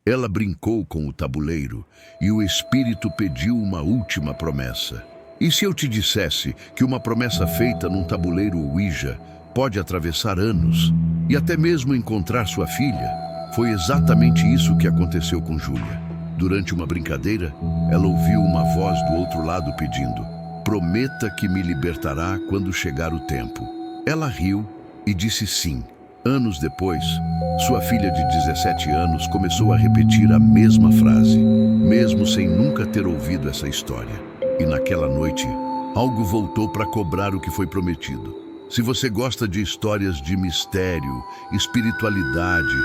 Ela brincou com o tabuleiro e o espírito pediu uma última promessa. E se eu te dissesse que uma promessa feita num tabuleiro Ouija pode atravessar anos e até mesmo encontrar sua filha? Foi exatamente isso que aconteceu com Júlia. Durante uma brincadeira, ela ouviu uma voz do outro lado pedindo: "Prometa que me libertará quando chegar o tempo." Ela riu e disse sim. Anos depois, sua filha de 17 anos começou a repetir a mesma frase, mesmo sem nunca ter ouvido essa história. E naquela noite, algo voltou para cobrar o que foi prometido. Se você gosta de histórias de mistério, espiritualidade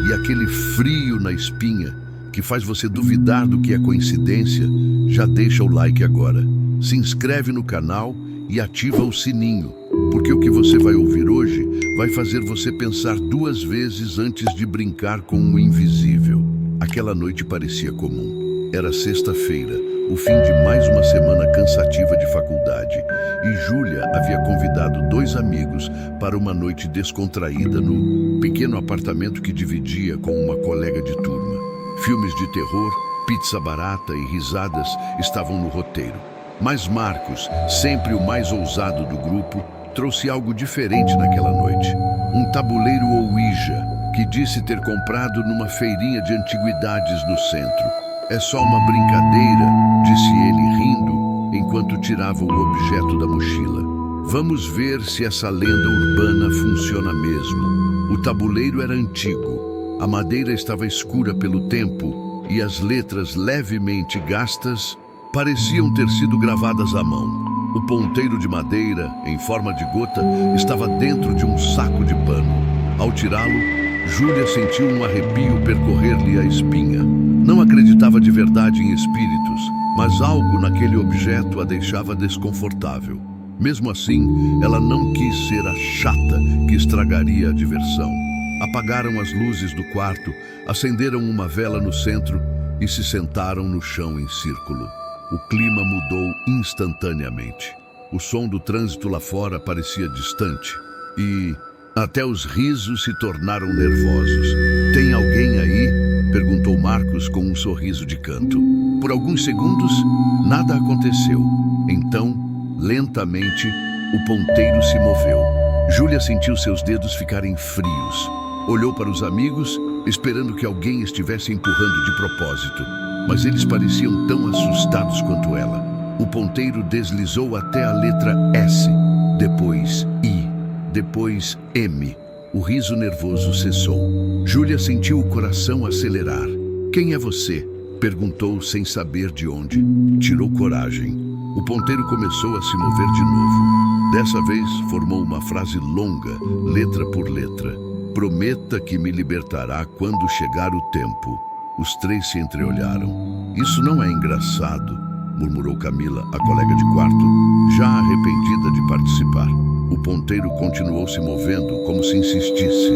e aquele frio na espinha que faz você duvidar do que é coincidência, já deixa o like agora. Se inscreve no canal e ativa o sininho, porque o que você vai ouvir hoje vai fazer você pensar duas vezes antes de brincar com o invisível. Aquela noite parecia comum. Era sexta-feira, o fim de mais uma semana cansativa de faculdade, e Júlia havia convidado dois amigos para uma noite descontraída no pequeno apartamento que dividia com uma colega de turma. Filmes de terror, pizza barata e risadas estavam no roteiro. Mas Marcos, sempre o mais ousado do grupo, trouxe algo diferente naquela noite. Um tabuleiro Ouija, que disse ter comprado numa feirinha de antiguidades no centro. "É só uma brincadeira", disse ele rindo, enquanto tirava o objeto da mochila. "Vamos ver se essa lenda urbana funciona mesmo." O tabuleiro era antigo, a madeira estava escura pelo tempo e as letras levemente gastas pareciam ter sido gravadas à mão. O ponteiro de madeira, em forma de gota, estava dentro de um saco de pano. Ao tirá-lo, Júlia sentiu um arrepio percorrer-lhe a espinha. Não acreditava de verdade em espíritos, mas algo naquele objeto a deixava desconfortável. Mesmo assim, ela não quis ser a chata que estragaria a diversão. Apagaram as luzes do quarto, acenderam uma vela no centro e se sentaram no chão em círculo. O clima mudou instantaneamente. O som do trânsito lá fora parecia distante e até os risos se tornaram nervosos. "Tem alguém aí?" perguntou Marcos com um sorriso de canto. Por alguns segundos, nada aconteceu. Então, lentamente, o ponteiro se moveu. Júlia sentiu seus dedos ficarem frios. Olhou para os amigos, esperando que alguém estivesse empurrando de propósito. Mas eles pareciam tão assustados quanto ela. O ponteiro deslizou até a letra S, depois I, depois M. O riso nervoso cessou. Júlia sentiu o coração acelerar. "Quem é você?" perguntou sem saber de onde. Tirou coragem. O ponteiro começou a se mover de novo. Dessa vez, formou uma frase longa, letra por letra. "Prometa que me libertará quando chegar o tempo." Os três se entreolharam. "Isso não é engraçado", murmurou Camila, a colega de quarto, já arrependida de participar. O ponteiro continuou se movendo, como se insistisse.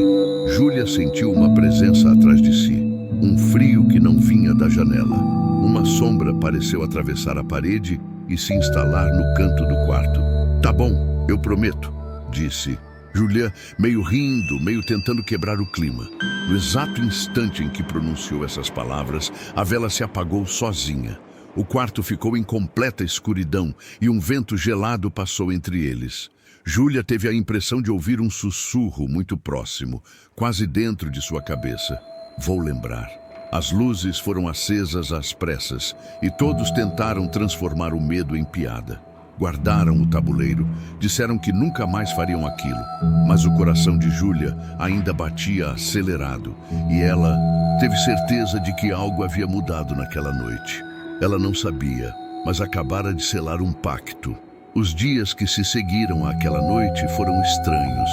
Júlia sentiu uma presença atrás de si. Um frio que não vinha da janela. Uma sombra pareceu atravessar a parede e se instalar no canto do quarto. "Tá bom, eu prometo", disse Júlia, meio rindo, meio tentando quebrar o clima. No exato instante em que pronunciou essas palavras, a vela se apagou sozinha. O quarto ficou em completa escuridão e um vento gelado passou entre eles. Júlia teve a impressão de ouvir um sussurro muito próximo, quase dentro de sua cabeça. "Vou lembrar." As luzes foram acesas às pressas e todos tentaram transformar o medo em piada. Guardaram o tabuleiro, disseram que nunca mais fariam aquilo, mas o coração de Júlia ainda batia acelerado e ela teve certeza de que algo havia mudado naquela noite. Ela não sabia, mas acabara de selar um pacto. Os dias que se seguiram àquela noite foram estranhos.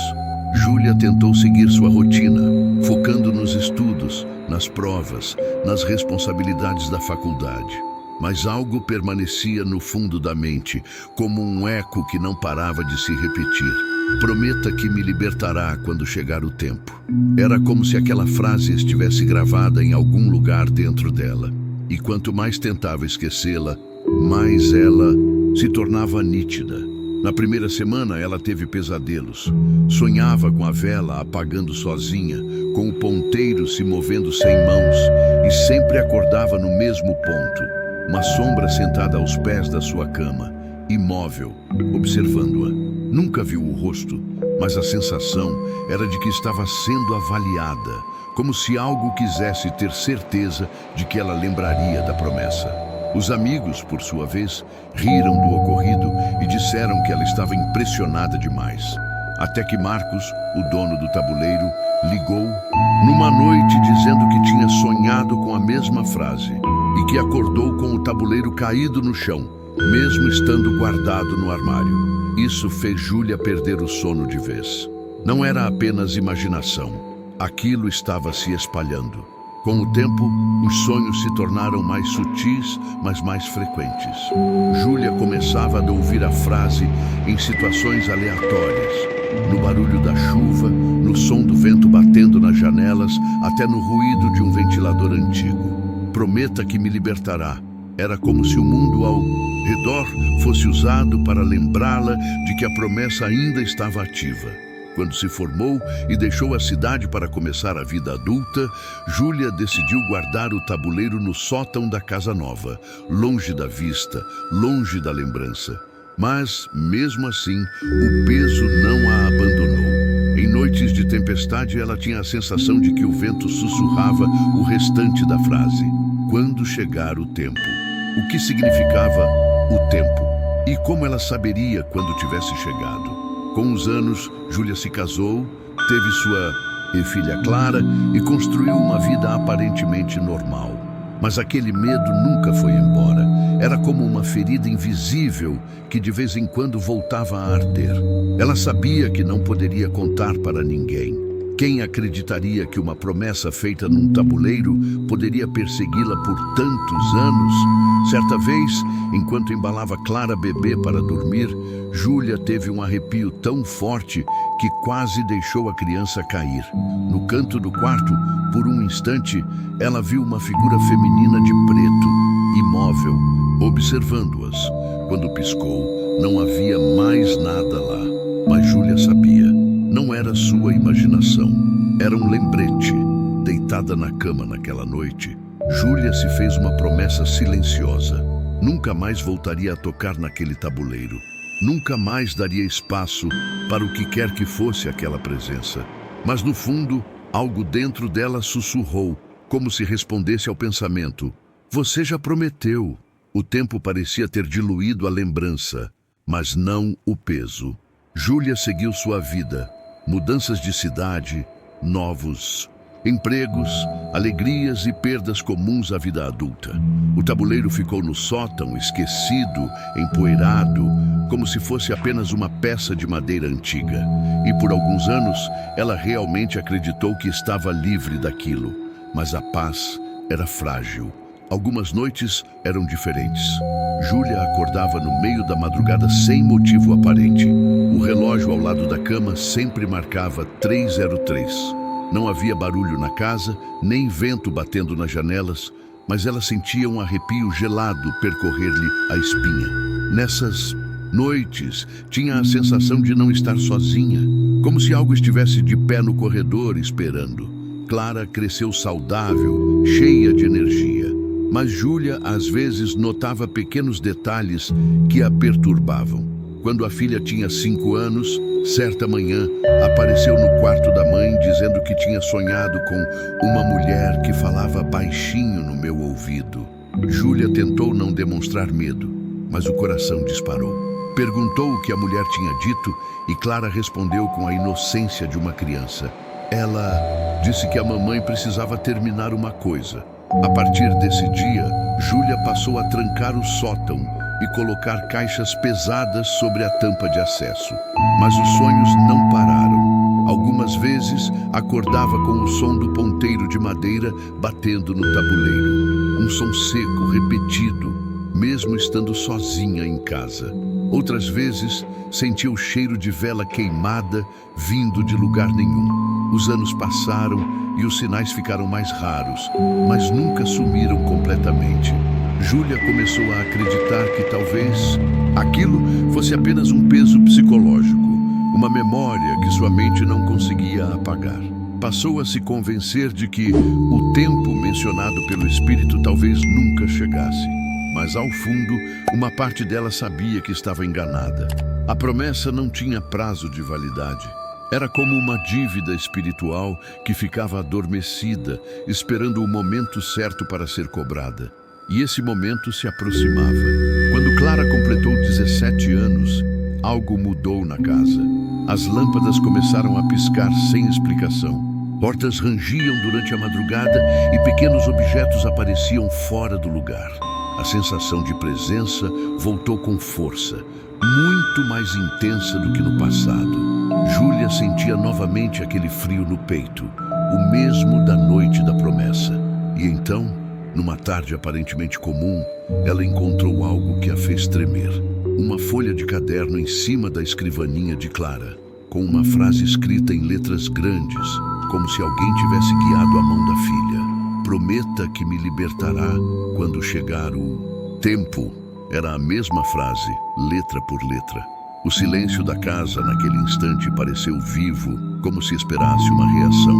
Júlia tentou seguir sua rotina, focando nos estudos, nas provas, nas responsabilidades da faculdade. Mas algo permanecia no fundo da mente, como um eco que não parava de se repetir. "Prometa que me libertará quando chegar o tempo." Era como se aquela frase estivesse gravada em algum lugar dentro dela. E quanto mais tentava esquecê-la, mais ela se tornava nítida. Na primeira semana, ela teve pesadelos. Sonhava com a vela apagando sozinha, com o ponteiro se movendo sem mãos, e sempre acordava no mesmo ponto, uma sombra sentada aos pés da sua cama, imóvel, observando-a. Nunca viu o rosto, mas a sensação era de que estava sendo avaliada, como se algo quisesse ter certeza de que ela lembraria da promessa. Os amigos, por sua vez, riram do ocorrido e disseram que ela estava impressionada demais. Até que Marcos, o dono do tabuleiro, ligou numa noite dizendo que tinha sonhado com a mesma frase e que acordou com o tabuleiro caído no chão, mesmo estando guardado no armário. Isso fez Júlia perder o sono de vez. Não era apenas imaginação. Aquilo estava se espalhando. Com o tempo, os sonhos se tornaram mais sutis, mas mais frequentes. Júlia começava a ouvir a frase em situações aleatórias, no barulho da chuva, no som do vento batendo nas janelas, até no ruído de um ventilador antigo. Prometa que me libertará. Era como se o mundo ao redor fosse usado para lembrá-la de que a promessa ainda estava ativa. Quando se formou e deixou a cidade para começar a vida adulta, Júlia decidiu guardar o tabuleiro no sótão da casa nova, longe da vista, longe da lembrança. Mas, mesmo assim, o peso não a abandonou. Em noites de tempestade, ela tinha a sensação de que o vento sussurrava o restante da frase: quando chegar o tempo. O que significava o tempo? E como ela saberia quando tivesse chegado? Com os anos, Júlia se casou, teve sua filha Clara e construiu uma vida aparentemente normal. Mas aquele medo nunca foi embora. Era como uma ferida invisível que de vez em quando voltava a arder. Ela sabia que não poderia contar para ninguém. Quem acreditaria que uma promessa feita num tabuleiro poderia persegui-la por tantos anos? Certa vez, enquanto embalava Clara bebê para dormir, Júlia teve um arrepio tão forte que quase deixou a criança cair. No canto do quarto, por um instante, ela viu uma figura feminina de preto, imóvel, observando-as. Quando piscou, não havia mais nada lá. Mas Júlia sabia. Não era sua imaginação. Era um lembrete. Deitada na cama naquela noite, Júlia se fez uma promessa silenciosa. Nunca mais voltaria a tocar naquele tabuleiro. Nunca mais daria espaço para o que quer que fosse aquela presença. Mas no fundo, algo dentro dela sussurrou, como se respondesse ao pensamento: você já prometeu. O tempo parecia ter diluído a lembrança, mas não o peso. Júlia seguiu sua vida. Mudanças de cidade, novos empregos, alegrias e perdas comuns à vida adulta. O tabuleiro ficou no sótão, esquecido, empoeirado, como se fosse apenas uma peça de madeira antiga. E por alguns anos, ela realmente acreditou que estava livre daquilo. Mas a paz era frágil. Algumas noites eram diferentes. Júlia acordava no meio da madrugada sem motivo aparente. O relógio ao lado da cama sempre marcava 3:03. Não havia barulho na casa, nem vento batendo nas janelas, mas ela sentia um arrepio gelado percorrer-lhe a espinha. Nessas noites, tinha a sensação de não estar sozinha, como se algo estivesse de pé no corredor esperando. Clara cresceu saudável, cheia de energia. Mas Júlia, às vezes, notava pequenos detalhes que a perturbavam. Quando a filha tinha 5 anos, certa manhã, apareceu no quarto da mãe dizendo que tinha sonhado com uma mulher que falava baixinho no meu ouvido. Júlia tentou não demonstrar medo, mas o coração disparou. Perguntou o que a mulher tinha dito e Clara respondeu com a inocência de uma criança. Ela disse que a mamãe precisava terminar uma coisa. A partir desse dia, Júlia passou a trancar o sótão e colocar caixas pesadas sobre a tampa de acesso. Mas os sonhos não pararam. Algumas vezes, acordava com o som do ponteiro de madeira batendo no tabuleiro. Um som seco, repetido, mesmo estando sozinha em casa. Outras vezes, sentia o cheiro de vela queimada vindo de lugar nenhum. Os anos passaram e os sinais ficaram mais raros, mas nunca sumiram completamente. Júlia começou a acreditar que talvez aquilo fosse apenas um peso psicológico, uma memória que sua mente não conseguia apagar. passou a se convencer de que o tempo mencionado pelo espírito talvez nunca chegasse. Mas ao fundo, uma parte dela sabia que estava enganada. A promessa não tinha prazo de validade. Era como uma dívida espiritual que ficava adormecida, esperando o momento certo para ser cobrada. E esse momento se aproximava. Quando Clara completou 17 anos, algo mudou na casa. As lâmpadas começaram a piscar sem explicação. Portas rangiam durante a madrugada e pequenos objetos apareciam fora do lugar. A sensação de presença voltou com força, muito mais intensa do que no passado. Júlia sentia novamente aquele frio no peito, o mesmo da noite da promessa. E então, numa tarde aparentemente comum, ela encontrou algo que a fez tremer. Uma folha de caderno em cima da escrivaninha de Clara, com uma frase escrita em letras grandes, como se alguém tivesse guiado a mão da filha. Prometa que me libertará quando chegar o tempo. Era a mesma frase, letra por letra. O silêncio da casa naquele instante pareceu vivo, como se esperasse uma reação.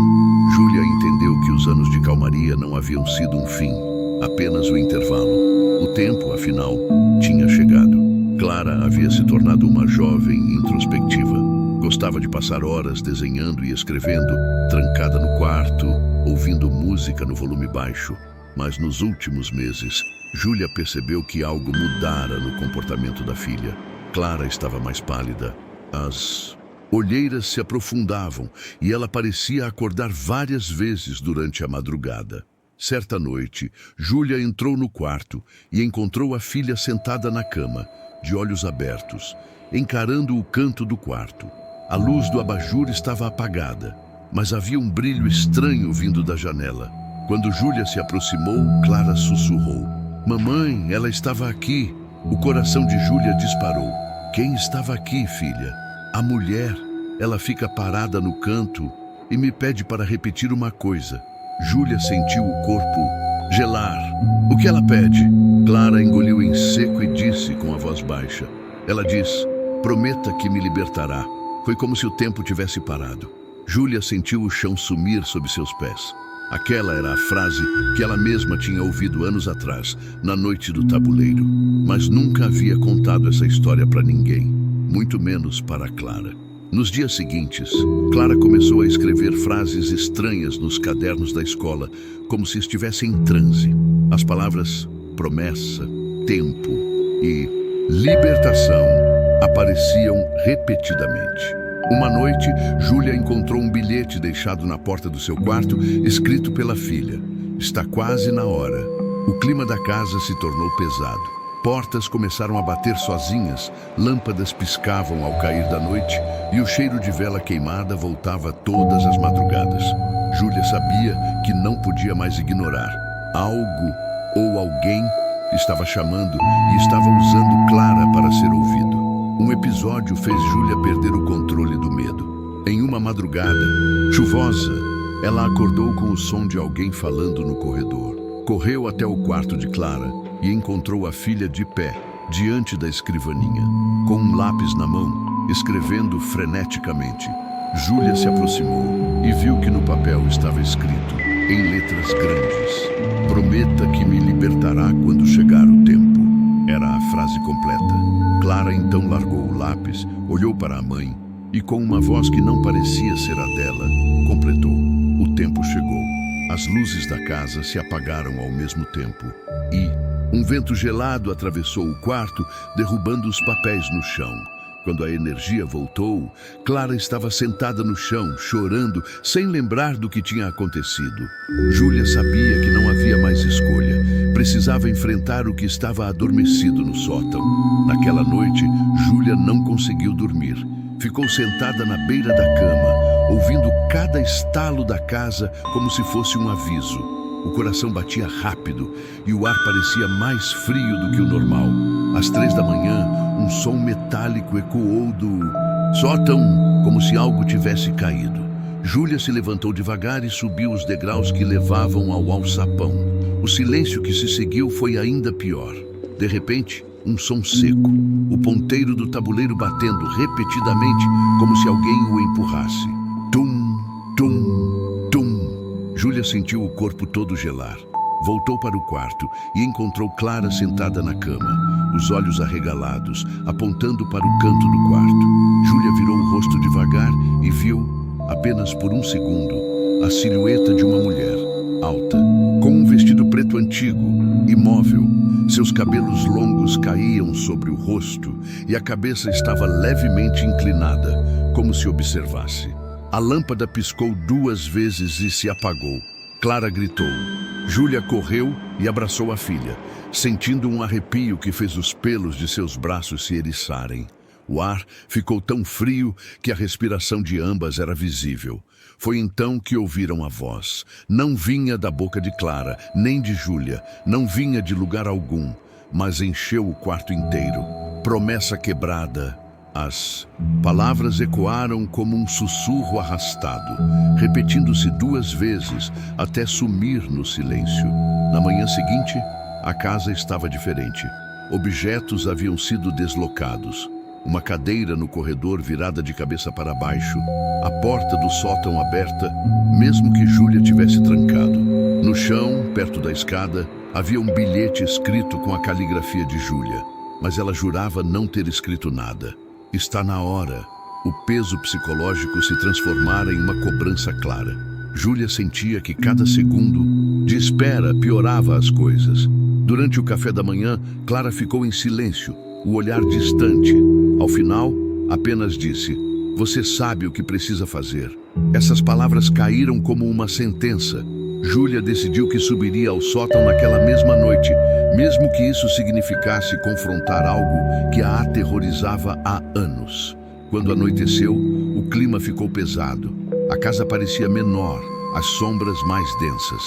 Júlia entendeu que os anos de calmaria não haviam sido um fim, apenas o intervalo. O tempo, afinal, tinha chegado. Clara havia se tornado uma jovem introspectiva. Gostava de passar horas desenhando e escrevendo, trancada no quarto, ouvindo música no volume baixo. Mas nos últimos meses, Júlia percebeu que algo mudara no comportamento da filha. Clara estava mais pálida. As olheiras se aprofundavam e ela parecia acordar várias vezes durante a madrugada. Certa noite, Júlia entrou no quarto e encontrou a filha sentada na cama, de olhos abertos, encarando o canto do quarto. A luz do abajur estava apagada, mas havia um brilho estranho vindo da janela. Quando Júlia se aproximou, Clara sussurrou: "Mamãe, ela estava aqui." O coração de Júlia disparou. Quem estava aqui, filha? A mulher. Ela fica parada no canto e me pede para repetir uma coisa. Júlia sentiu o corpo gelar. O que ela pede? Clara engoliu em seco e disse com a voz baixa. Ela diz: "Prometa que me libertará." Foi como se o tempo tivesse parado. Júlia sentiu o chão sumir sob seus pés. Aquela era a frase que ela mesma tinha ouvido anos atrás, na noite do tabuleiro. Mas nunca havia contado essa história para ninguém, muito menos para Clara. Nos dias seguintes, Clara começou a escrever frases estranhas nos cadernos da escola, como se estivesse em transe. As palavras promessa, tempo e libertação apareciam repetidamente. Uma noite, Júlia encontrou um bilhete deixado na porta do seu quarto, escrito pela filha. Está quase na hora. O clima da casa se tornou pesado. Portas começaram a bater sozinhas, lâmpadas piscavam ao cair da noite e o cheiro de vela queimada voltava todas as madrugadas. Júlia sabia que não podia mais ignorar. Algo ou alguém estava chamando e estava usando Clara para ser ouvido. Um episódio fez Júlia perder o controle do medo. Em uma madrugada chuvosa, ela acordou com o som de alguém falando no corredor. Correu até o quarto de Clara e encontrou a filha de pé, diante da escrivaninha, com um lápis na mão, escrevendo freneticamente. Júlia se aproximou e viu que no papel estava escrito, em letras grandes: "Prometa que me libertará quando chegar o tempo." Era a frase completa. Clara então largou o lápis, olhou para a mãe e, com uma voz que não parecia ser a dela, completou: "O tempo chegou." As luzes da casa se apagaram ao mesmo tempo e um vento gelado atravessou o quarto, derrubando os papéis no chão. Quando a energia voltou, Clara estava sentada no chão, chorando, sem lembrar do que tinha acontecido. Júlia sabia que não havia mais escolha. Precisava enfrentar o que estava adormecido no sótão. Naquela noite, Júlia não conseguiu dormir. Ficou sentada na beira da cama, ouvindo cada estalo da casa como se fosse um aviso. O coração batia rápido e o ar parecia mais frio do que o normal. Às 3 da manhã, um som metálico ecoou do sótão, como se algo tivesse caído. Júlia se levantou devagar e subiu os degraus que levavam ao alçapão. O silêncio que se seguiu foi ainda pior. De repente, um som seco, o ponteiro do tabuleiro batendo repetidamente, como se alguém o empurrasse. Tum, tum, Júlia sentiu o corpo todo gelar. Voltou para o quarto e encontrou Clara sentada na cama, os olhos arregalados, apontando para o canto do quarto. Júlia virou o rosto devagar e viu, apenas por um segundo, a silhueta de uma mulher, alta, com um vestido preto antigo, imóvel. Seus cabelos longos caíam sobre o rosto e a cabeça estava levemente inclinada, como se observasse. A lâmpada piscou 2 vezes e se apagou. Clara gritou. Júlia correu e abraçou a filha, sentindo um arrepio que fez os pelos de seus braços se eriçarem. O ar ficou tão frio que a respiração de ambas era visível. Foi então que ouviram a voz. Não vinha da boca de Clara, nem de Júlia, não vinha de lugar algum, mas encheu o quarto inteiro. Promessa quebrada. As palavras ecoaram como um sussurro arrastado, repetindo-se 2 vezes até sumir no silêncio. Na manhã seguinte, a casa estava diferente. Objetos haviam sido deslocados. Uma cadeira no corredor virada de cabeça para baixo, a porta do sótão aberta, mesmo que Júlia tivesse trancado. No chão, perto da escada, havia um bilhete escrito com a caligrafia de Júlia, mas ela jurava não ter escrito nada. Está na hora. O peso psicológico se transformara em uma cobrança clara. Júlia sentia que cada segundo de espera piorava as coisas. Durante o café da manhã, Clara ficou em silêncio, o olhar distante. Ao final, apenas disse: "Você sabe o que precisa fazer." Essas palavras caíram como uma sentença. Júlia decidiu que subiria ao sótão naquela mesma noite, mesmo que isso significasse confrontar algo que a aterrorizava há anos. Quando anoiteceu, o clima ficou pesado. A casa parecia menor, as sombras mais densas.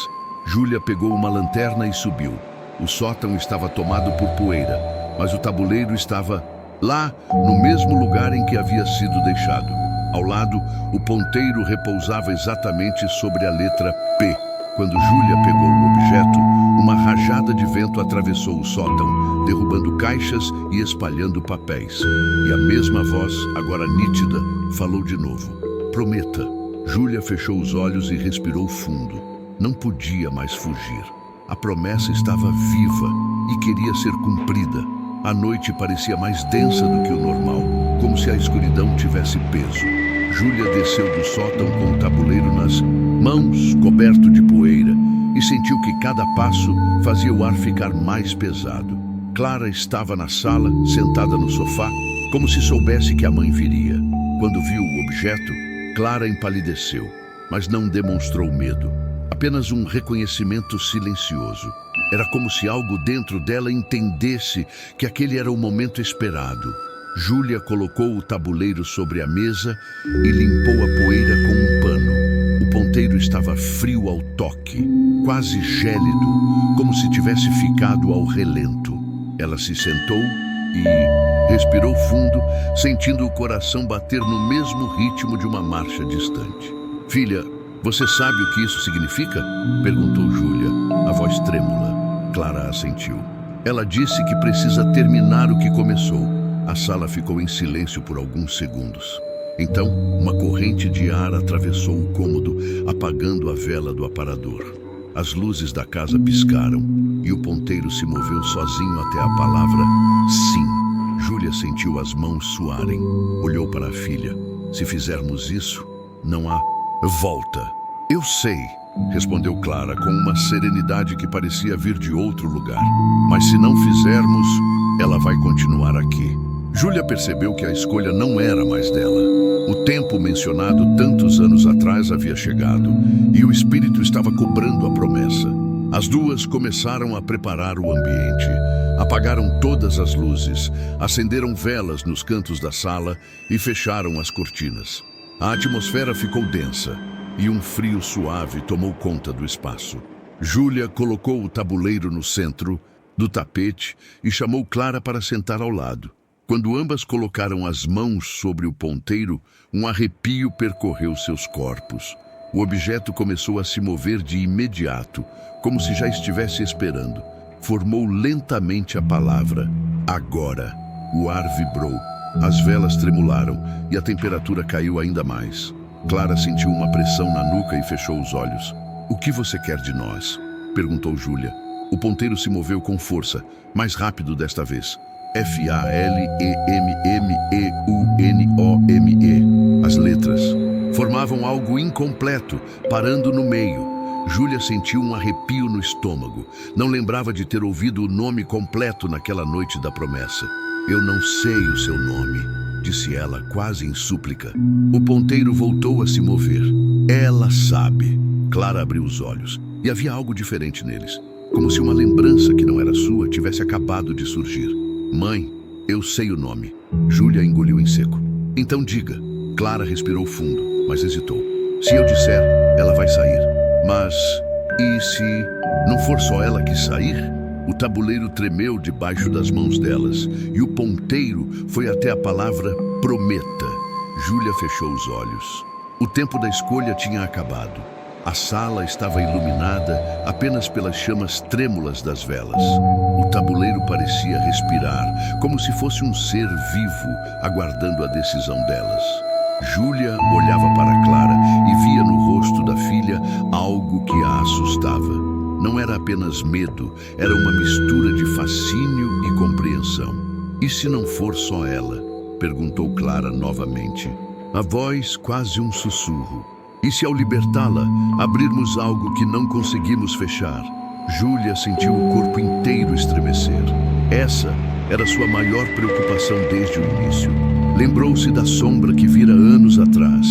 Júlia pegou uma lanterna e subiu. O sótão estava tomado por poeira, mas o tabuleiro estava lá, no mesmo lugar em que havia sido deixado. Ao lado, o ponteiro repousava exatamente sobre a letra P. Quando Júlia pegou o objeto, uma rajada de vento atravessou o sótão, derrubando caixas e espalhando papéis. E a mesma voz, agora nítida, falou de novo. "Prometa." Júlia fechou os olhos e respirou fundo. Não podia mais fugir. A promessa estava viva e queria ser cumprida. A noite parecia mais densa do que o normal, como se a escuridão tivesse peso. Júlia desceu do sótão com o tabuleiro nas mãos, coberto de poeira, e sentiu que cada passo fazia o ar ficar mais pesado. Clara estava na sala, sentada no sofá, como se soubesse que a mãe viria. Quando viu o objeto, Clara empalideceu, mas não demonstrou medo. Apenas um reconhecimento silencioso. Era como se algo dentro dela entendesse que aquele era o momento esperado. Júlia colocou o tabuleiro sobre a mesa e limpou a poeira com um pano. O ponteiro estava frio ao toque, quase gélido, como se tivesse ficado ao relento. Ela se sentou e respirou fundo, sentindo o coração bater no mesmo ritmo de uma marcha distante. "Filha, você sabe o que isso significa?" perguntou Júlia, a voz trêmula. Clara assentiu. Ela disse que precisa terminar o que começou. A sala ficou em silêncio por alguns segundos. Então, uma corrente de ar atravessou o cômodo, apagando a vela do aparador. As luzes da casa piscaram e o ponteiro se moveu sozinho até a palavra sim. Júlia sentiu as mãos suarem. Olhou para a filha. "Se fizermos isso, não há volta." "Eu sei", respondeu Clara com uma serenidade que parecia vir de outro lugar. "Mas se não fizermos, ela vai continuar aqui." Júlia percebeu que a escolha não era mais dela. O tempo mencionado tantos anos atrás havia chegado e o espírito estava cobrando a promessa. As duas começaram a preparar o ambiente. Apagaram todas as luzes, acenderam velas nos cantos da sala e fecharam as cortinas. A atmosfera ficou densa e um frio suave tomou conta do espaço. Júlia colocou o tabuleiro no centro do tapete e chamou Clara para sentar ao lado. Quando ambas colocaram as mãos sobre o ponteiro, um arrepio percorreu seus corpos. O objeto começou a se mover de imediato, como se já estivesse esperando. Formou lentamente a palavra "agora". O ar vibrou, as velas tremularam e a temperatura caiu ainda mais. Clara sentiu uma pressão na nuca e fechou os olhos. O que você quer de nós? Perguntou Júlia. O ponteiro se moveu com força, mais rápido desta vez. F-A-L-E-M-M-E-U-N-O-M-E. As letras formavam algo incompleto, parando no meio. Júlia sentiu um arrepio no estômago. Não lembrava de ter ouvido o nome completo naquela noite da promessa. Eu não sei o seu nome, disse ela, quase em súplica. O ponteiro voltou a se mover. Ela sabe. Clara abriu os olhos e havia algo diferente neles. Como se uma lembrança que não era sua tivesse acabado de surgir. Mãe, eu sei o nome. Júlia engoliu em seco. Então diga. Clara respirou fundo, mas hesitou. Se eu disser, ela vai sair. Mas, e se não for só ela que sair? O tabuleiro tremeu debaixo das mãos delas e o ponteiro foi até a palavra prometa. Júlia fechou os olhos. O tempo da escolha tinha acabado. A sala estava iluminada apenas pelas chamas trêmulas das velas. O tabuleiro parecia respirar, como se fosse um ser vivo aguardando a decisão delas. Júlia olhava para Clara e via no rosto da filha algo que a assustava. Não era apenas medo, era uma mistura de fascínio e compreensão. E se não for só ela? Perguntou Clara novamente. A voz quase um sussurro. E se ao libertá-la, abrirmos algo que não conseguimos fechar? Júlia sentiu o corpo inteiro estremecer. Essa era sua maior preocupação desde o início. Lembrou-se da sombra que vira anos atrás,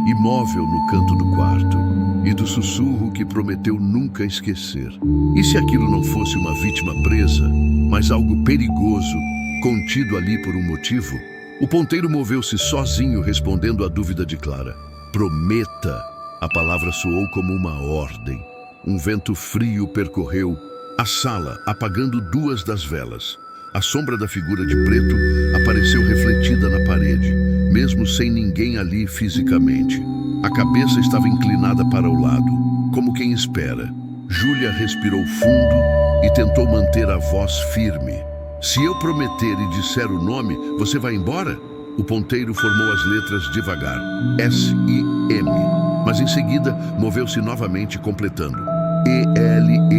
imóvel no canto do quarto, e do sussurro que prometeu nunca esquecer. E se aquilo não fosse uma vítima presa, mas algo perigoso, contido ali por um motivo? O ponteiro moveu-se sozinho, respondendo à dúvida de Clara. Prometa! A palavra soou como uma ordem. Um vento frio percorreu a sala, apagando 2 das velas. A sombra da figura de preto apareceu refletida na parede, mesmo sem ninguém ali fisicamente. A cabeça estava inclinada para o lado, como quem espera. Júlia respirou fundo e tentou manter a voz firme. Se eu prometer e disser o nome, você vai embora? O ponteiro formou as letras devagar, S-I-M, mas em seguida moveu-se novamente completando, E-L-E-S-N-A-O.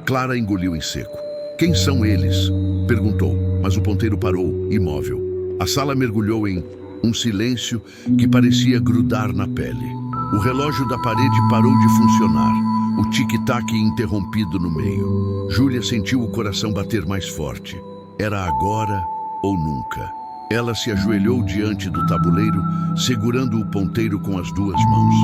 Clara engoliu em seco. Quem são eles? Perguntou, mas o ponteiro parou, imóvel. A sala mergulhou em um silêncio que parecia grudar na pele. O relógio da parede parou de funcionar, o tic-tac interrompido no meio. Júlia sentiu o coração bater mais forte. Era agora ou nunca. Ela se ajoelhou diante do tabuleiro, segurando o ponteiro com as 2 mãos.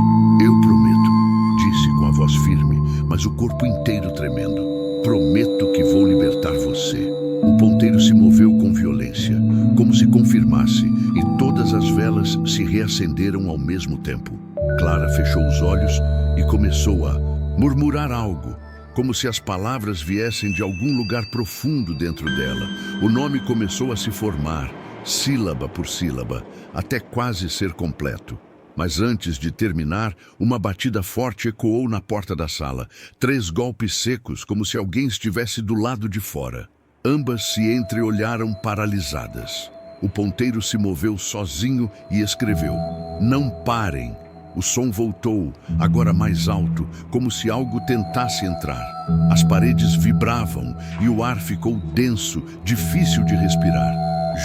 Eu prometo, disse com a voz firme, mas o corpo inteiro tremendo. Prometo que vou libertar você. O ponteiro se moveu com violência, como se confirmasse, e todas as velas se reacenderam ao mesmo tempo. Clara fechou os olhos e começou a murmurar algo, como se as palavras viessem de algum lugar profundo dentro dela. O nome começou a se formar, sílaba por sílaba, até quase ser completo. Mas antes de terminar, uma batida forte ecoou na porta da sala. 3 golpes secos, como se alguém estivesse do lado de fora. Ambas se entreolharam paralisadas. O ponteiro se moveu sozinho e escreveu: Não parem. O som voltou, agora mais alto, como se algo tentasse entrar. As paredes vibravam e o ar ficou denso, difícil de respirar.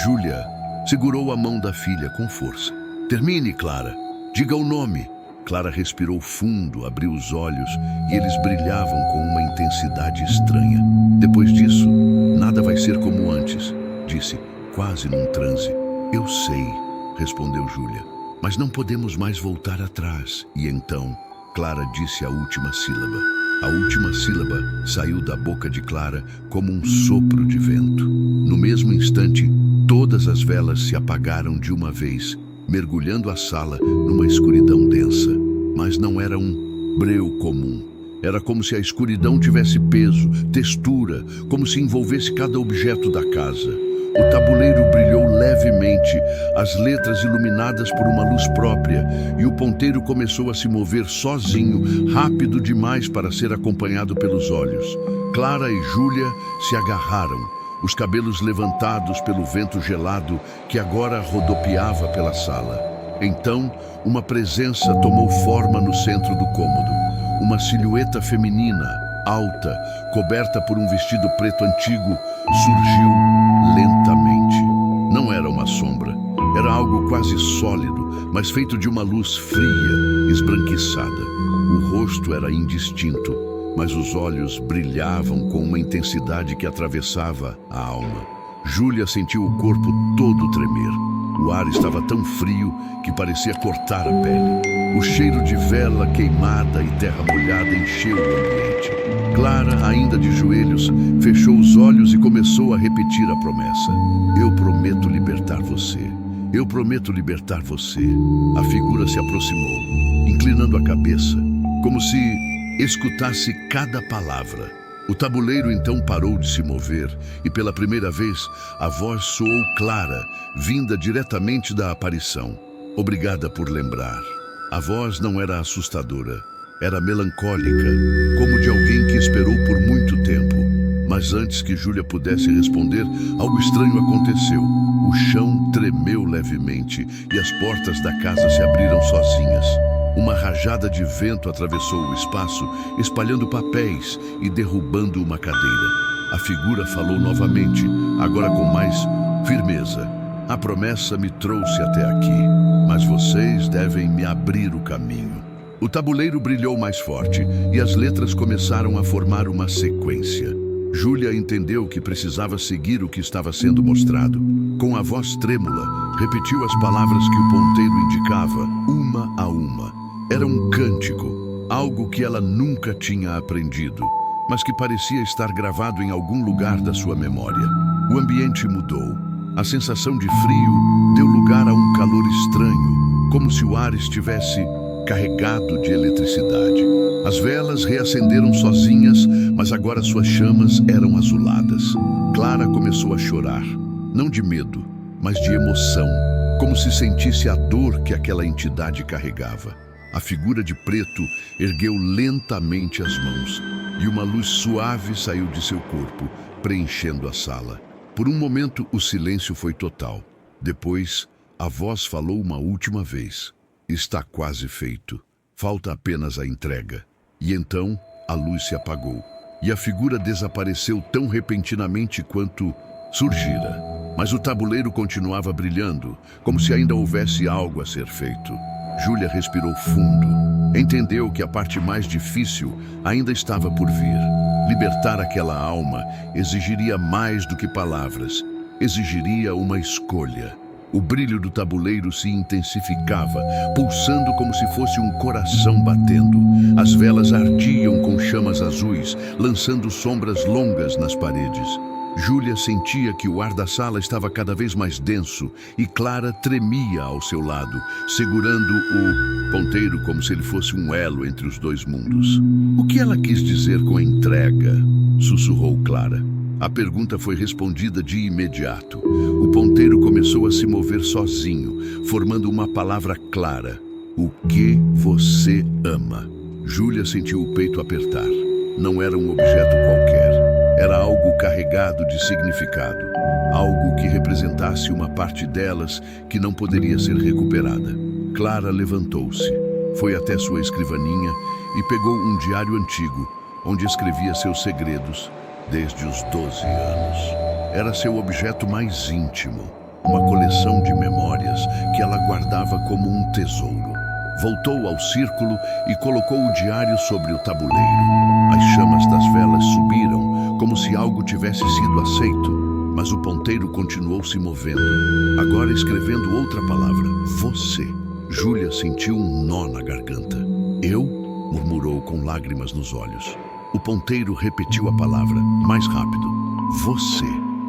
Júlia segurou a mão da filha com força. Termine, Clara. Diga o nome. Clara respirou fundo, abriu os olhos e eles brilhavam com uma intensidade estranha. Depois disso, nada vai ser como antes, disse, quase num transe. Eu sei, respondeu Júlia, mas não podemos mais voltar atrás. E então, Clara disse a última sílaba. A última sílaba saiu da boca de Clara como um sopro de vento. No mesmo instante, todas as velas se apagaram de uma vez, mergulhando a sala numa escuridão densa. Mas não era um breu comum. Era como se a escuridão tivesse peso, textura, como se envolvesse cada objeto da casa. O tabuleiro brilhou levemente, as letras iluminadas por uma luz própria, e o ponteiro começou a se mover sozinho, rápido demais para ser acompanhado pelos olhos. Clara e Júlia se agarraram, os cabelos levantados pelo vento gelado que agora rodopiava pela sala. Então, uma presença tomou forma no centro do cômodo. Uma silhueta feminina, alta, coberta por um vestido preto antigo, surgiu lentamente. Não era uma sombra. Era algo quase sólido, mas feito de uma luz fria, esbranquiçada. O rosto era indistinto, mas os olhos brilhavam com uma intensidade que atravessava a alma. Júlia sentiu o corpo todo tremer. O ar estava tão frio que parecia cortar a pele. O cheiro de vela queimada e terra molhada encheu o ambiente. Clara, ainda de joelhos, fechou os olhos e começou a repetir a promessa. Eu prometo libertar você. Eu prometo libertar você. A figura se aproximou, inclinando a cabeça, como se escutasse cada palavra. O tabuleiro então parou de se mover e, pela primeira vez, a voz soou clara, vinda diretamente da aparição. Obrigada por lembrar. A voz não era assustadora, era melancólica, como de alguém que esperou por muito tempo. Mas antes que Júlia pudesse responder, algo estranho aconteceu. O chão tremeu levemente e as portas da casa se abriram sozinhas. Uma rajada de vento atravessou o espaço, espalhando papéis e derrubando uma cadeira. A figura falou novamente, agora com mais firmeza. A promessa me trouxe até aqui, mas vocês devem me abrir o caminho. O tabuleiro brilhou mais forte e as letras começaram a formar uma sequência. Júlia entendeu que precisava seguir o que estava sendo mostrado. Com a voz trêmula, repetiu as palavras que o ponteiro indicava, uma a uma. Era um cântico, algo que ela nunca tinha aprendido, mas que parecia estar gravado em algum lugar da sua memória. O ambiente mudou. A sensação de frio deu lugar a um calor estranho, como se o ar estivesse carregado de eletricidade. As velas reacenderam sozinhas, mas agora suas chamas eram azuladas. Clara começou a chorar, não de medo, mas de emoção, como se sentisse a dor que aquela entidade carregava. A figura de preto ergueu lentamente as mãos e uma luz suave saiu de seu corpo, preenchendo a sala. Por um momento, o silêncio foi total. Depois, a voz falou uma última vez. Está quase feito. Falta apenas a entrega. E então, a luz se apagou. E a figura desapareceu tão repentinamente quanto surgira. Mas o tabuleiro continuava brilhando, como se ainda houvesse algo a ser feito. Júlia respirou fundo. Entendeu que a parte mais difícil ainda estava por vir. Libertar aquela alma exigiria mais do que palavras. Exigiria uma escolha. O brilho do tabuleiro se intensificava, pulsando como se fosse um coração batendo. As velas ardiam com chamas azuis, lançando sombras longas nas paredes. Júlia sentia que o ar da sala estava cada vez mais denso e Clara tremia ao seu lado, segurando o ponteiro como se ele fosse um elo entre os dois mundos. O que ela quis dizer com a entrega? Sussurrou Clara. A pergunta foi respondida de imediato. O ponteiro começou a se mover sozinho, formando uma palavra clara. O que você ama? Júlia sentiu o peito apertar. Não era um objeto qualquer. Era algo carregado de significado. Algo que representasse uma parte delas que não poderia ser recuperada. Clara levantou-se, foi até sua escrivaninha e pegou um diário antigo, onde escrevia seus segredos desde os 12 anos. Era seu objeto mais íntimo, uma coleção de memórias que ela guardava como um tesouro. Voltou ao círculo e colocou o diário sobre o tabuleiro. As chamas das velas subiram, como se algo tivesse sido aceito, mas o ponteiro continuou se movendo, agora escrevendo outra palavra, você. Júlia sentiu um nó na garganta. Eu? Murmurou com lágrimas nos olhos. O ponteiro repetiu a palavra, mais rápido. Você.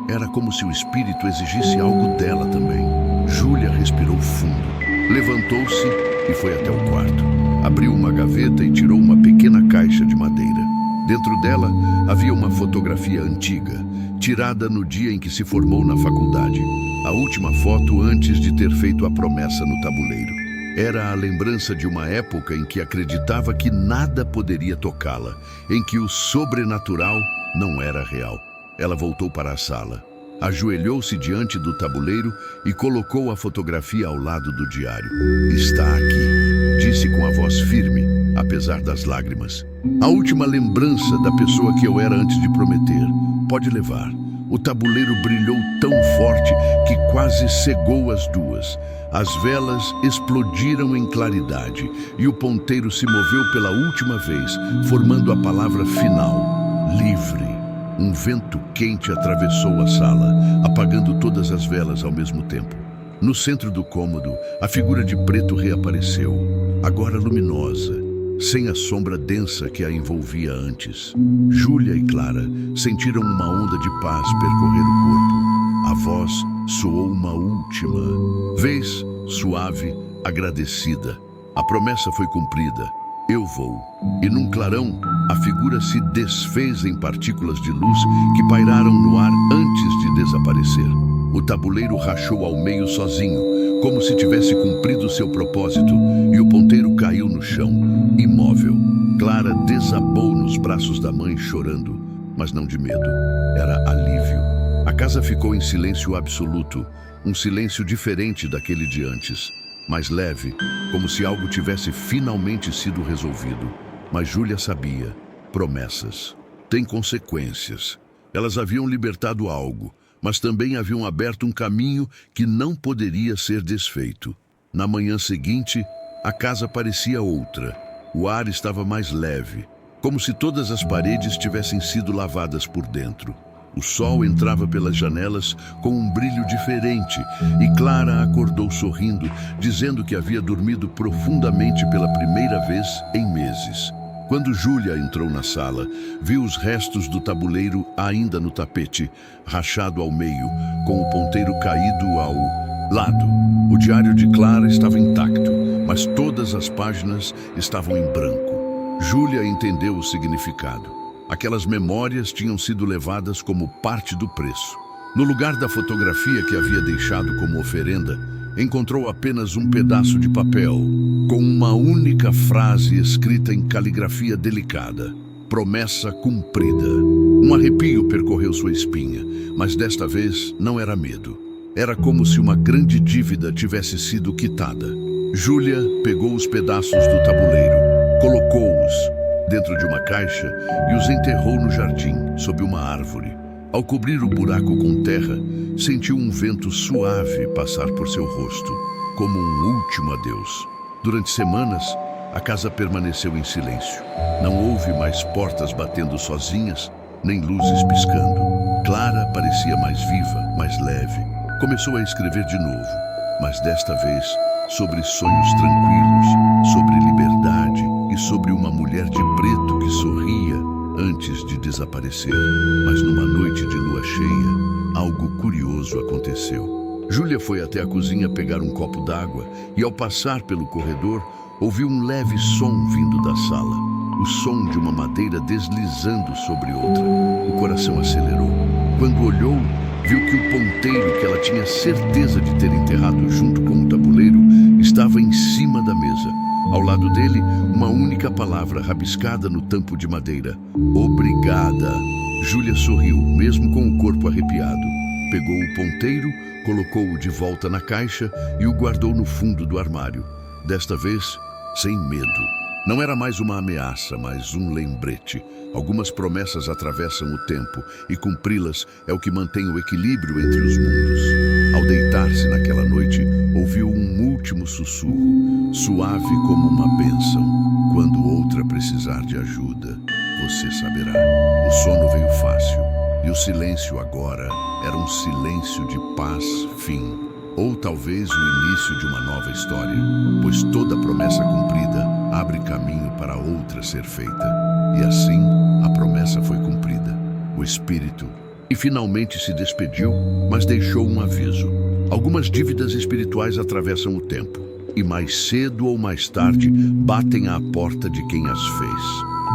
Era como se o espírito exigisse algo dela também. Júlia respirou fundo, levantou-se e foi até o quarto. Abriu uma gaveta e tirou uma pequena caixa de madeira. Dentro dela havia uma fotografia antiga, tirada no dia em que se formou na faculdade. A última foto antes de ter feito a promessa no tabuleiro. Era a lembrança de uma época em que acreditava que nada poderia tocá-la, em que o sobrenatural não era real. Ela voltou para a sala. Ajoelhou-se diante do tabuleiro e colocou a fotografia ao lado do diário. "Está aqui", disse com a voz firme, apesar das lágrimas. "A última lembrança da pessoa que eu era antes de prometer. Pode levar." O tabuleiro brilhou tão forte que quase cegou as duas. As velas explodiram em claridade e o ponteiro se moveu pela última vez, formando a palavra final: livre. Um vento quente atravessou a sala, apagando todas as velas ao mesmo tempo. No centro do cômodo, a figura de preto reapareceu, agora luminosa, sem a sombra densa que a envolvia antes. Júlia e Clara sentiram uma onda de paz percorrer o corpo. A voz soou uma última vez, suave, agradecida. A promessa foi cumprida. Eu vou. E num clarão, a figura se desfez em partículas de luz que pairaram no ar antes de desaparecer. O tabuleiro rachou ao meio sozinho, como se tivesse cumprido seu propósito, e o ponteiro caiu no chão, imóvel. Clara desabou nos braços da mãe, chorando, mas não de medo. Era alívio. A casa ficou em silêncio absoluto, um silêncio diferente daquele de antes. Mais leve, como se algo tivesse finalmente sido resolvido. Mas Júlia sabia: promessas têm consequências. Elas haviam libertado algo, mas também haviam aberto um caminho que não poderia ser desfeito. Na manhã seguinte, a casa parecia outra. O ar estava mais leve, como se todas as paredes tivessem sido lavadas por dentro. O sol entrava pelas janelas com um brilho diferente e Clara acordou sorrindo, dizendo que havia dormido profundamente pela primeira vez em meses. Quando Júlia entrou na sala, viu os restos do tabuleiro ainda no tapete, rachado ao meio, com o ponteiro caído ao lado. O diário de Clara estava intacto, mas todas as páginas estavam em branco. Júlia entendeu o significado. Aquelas memórias tinham sido levadas como parte do preço. No lugar da fotografia que havia deixado como oferenda, encontrou apenas um pedaço de papel, com uma única frase escrita em caligrafia delicada: promessa cumprida. Um arrepio percorreu sua espinha, mas desta vez não era medo. Era como se uma grande dívida tivesse sido quitada. Júlia pegou os pedaços do tabuleiro, colocou-os dentro de uma caixa e os enterrou no jardim, sob uma árvore. Ao cobrir o buraco com terra, sentiu um vento suave passar por seu rosto, como um último adeus. Durante semanas, a casa permaneceu em silêncio. Não houve mais portas batendo sozinhas, nem luzes piscando. Clara parecia mais viva, mais leve. Começou a escrever de novo, mas desta vez sobre sonhos tranquilos, sobre liberdade e sobre uma mulher de preto que sorria antes de desaparecer. Mas numa noite de lua cheia, algo curioso aconteceu. Júlia foi até a cozinha pegar um copo d'água e, ao passar pelo corredor, ouviu um leve som vindo da sala. O som de uma madeira deslizando sobre outra. O coração acelerou. Quando olhou, viu que o ponteiro que ela tinha certeza de ter enterrado junto com o tabuleiro estava em cima da mesa. Ao lado dele, uma única palavra rabiscada no tampo de madeira: obrigada. Júlia sorriu, mesmo com o corpo arrepiado. Pegou o ponteiro, colocou-o de volta na caixa e o guardou no fundo do armário. Desta vez, sem medo. Não era mais uma ameaça, mas um lembrete. Algumas promessas atravessam o tempo e cumpri-las é o que mantém o equilíbrio entre os mundos. Ao deitar-se naquela noite, ouviu um último sussurro, suave como uma bênção. Quando outra precisar de ajuda, você saberá. O sono veio fácil e o silêncio agora era um silêncio de paz, fim. Ou talvez o início de uma nova história, pois toda promessa cumprida abre caminho para outra ser feita. E assim, a promessa foi cumprida. O espírito e finalmente se despediu, mas deixou um aviso. Algumas dívidas espirituais atravessam o tempo e mais cedo ou mais tarde batem à porta de quem as fez.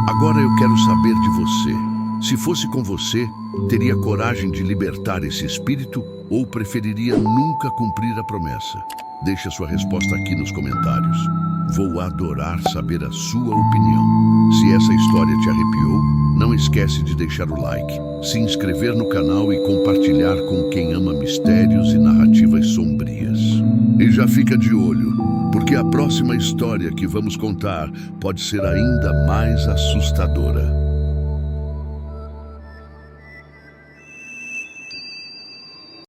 Agora eu quero saber de você. Se fosse com você, teria coragem de libertar esse espírito ou preferiria nunca cumprir a promessa? Deixe a sua resposta aqui nos comentários. Vou adorar saber a sua opinião. Se essa história te arrepiou, não esquece de deixar o like. se inscrever no canal e compartilhar com quem ama mistérios e narrativas sombrias. E já fica de olho, porque a próxima história que vamos contar pode ser ainda mais assustadora.